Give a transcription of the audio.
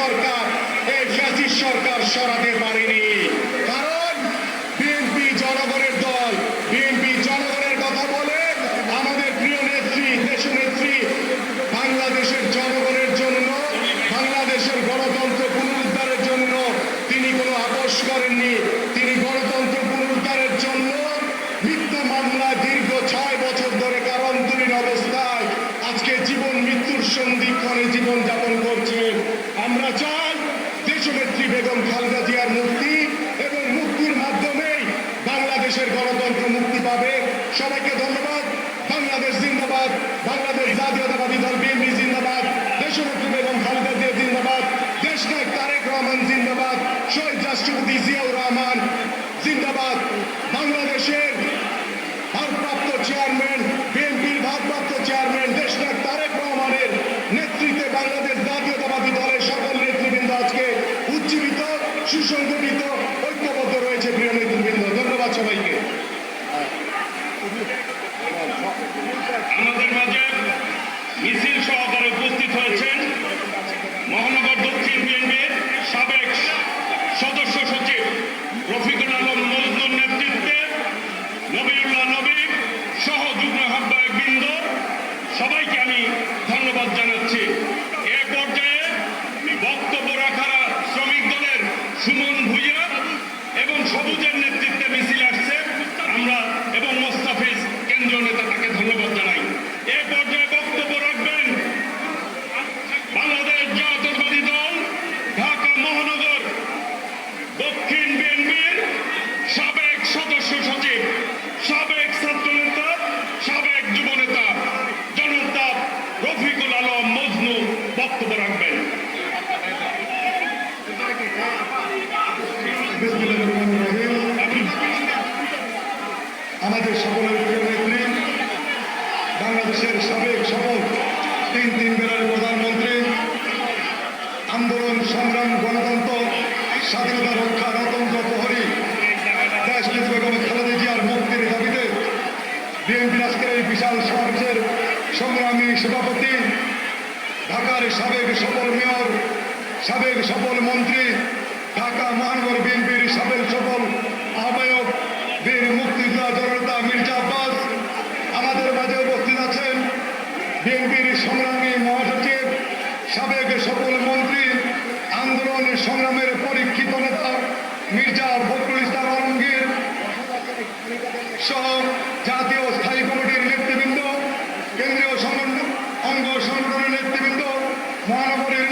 সরকার এই ফ্যাসিস্ট সরকার সরাতে পারেনি। কারণ বিএনপি জনগণের দল, বিএনপি জনগণের কথা বলে। আমাদের প্রিয় নেত্রী, দেশনেত্রী বাংলাদেশের জনগণের জন্য, বাংলাদেশের গণতন্ত্র পুনরুদ্ধারের জন্য তিনি কোনো আপোষ করেননি। তিনি গণতন্ত্র পুনরুদ্ধারের জন্য মিথ্যা মামলা দীর্ঘ 6 বছর ধরে কারান্তরীণ অবস্থায় আজকে জীবন মৃত্যুর সন্ধিক্ষণে জীবন যাপন করছেন। আমরা চাই দেশনেত্রী বেগম খালেদা জিয়ার মুক্তি এবং মুক্তির মাধ্যমেই বাংলাদেশের গণতন্ত্র মুক্তি পাবে। সবাইকে ধন্যবাদ। বাংলাদেশ জিন্দাবাদ, বাংলাদেশ জাতীয়তাবাদী দল বিএনপি জিন্দাবাদ, দেশনেত্রী বেগম খালেদা জিয়া জিন্দাবাদ, দেশনায়ক তারেক রহমান জিন্দাবাদ, শহীদ রাষ্ট্রপতি জিয়াউর রহমান জিন্দাবাদ। বাংলাদেশের ভারপ্রাপ্ত চেয়ারম্যান, বিএনপির ভারপ্রাপ্ত চেয়ারম্যান দেশনায়ক তারেক রহমানের নেতৃত্বে বাংলাদেশ জাতীয়তাবাদী দলের সকল নেতৃবৃন্দ আজকে উজ্জীবিত, সুসংগঠিত, ঐক্যবদ্ধ রয়েছে। প্রিয় নেতৃবৃন্দ, ধন্যবাদ সবাইকে। আমাদের মাঝে মিছিল সহকারে উপস্থিত হয়েছেন মহানগর দক্ষিণ বিএনপির সাবেক সদস্য সচিব রফিকুল আলম মজনুর নেতৃত্বে নবীউল্লাহ নবী সহ যুগ্ম আহ্বায়ক বৃন্দ, সবাইকে আমি ধন্যবাদ জানাচ্ছি। এ পর্যায়ে বক্তব্য রাখার শ্রমিক দলের সুমন ভুইয়া এবং সবুজের নেতৃত্বে মিছিল আসছে, আমরা এবং মোস্তাফিজ কেন্দ্রীয় নেতা, তাকে ধন্যবাদ জানাই। এ পর্যায়ে বক্তব্য রাখবেন বাংলাদেশ জাতীয়তাবাদী দল ঢাকা মহানগর দক্ষিণ বিএনপির সাবেক সদস্য সচিব, সাবেক ছাত্রনেতা, সাবেক যুবনেতা জনতা রফিকুল আলম মজনু বক্তব্য রাখবেন। আমাদের সকলের প্রিয় নেত্রী, বাংলাদেশের সাবেক শপথ 3 বেলার প্রধানমন্ত্রী, আন্দোলন সংগ্রাম গণতন্ত্র স্বাধীনতা রক্ষা রতন্ত্র প্রহরী দেশনেত্রী বেগম খালেদা জিয়ার মুক্তির দাবিতে বিএনপির আজকের এই বিশাল সমাবেশের সংগ্রামী সভাপতি, ঢাকার সাবেক সফল মেয়র, সাবেক সফল মন্ত্রী, ঢাকা মহানগর বিএনপির সাবেক সফল আহ্বায়ক বীর মুক্তিযোদ্ধা জননেতা মির্জা আব্বাস, আমাদের মাঝে উপস্থিত আছেন বিএনপির সংগ্রামী মহাসচিব, সাবেক সফল মন্ত্রী, আন্দোলন সংগ্রামের পরীক্ষিত নেতা মির্জা ফখরুল ইসলাম আলমগীর সহ জাতীয় স্থায়ী কমিটির নেতৃবৃন্দ, কেন্দ্রীয় অঙ্গ সংগঠনের নেতৃবৃন্দ, মহানগরীর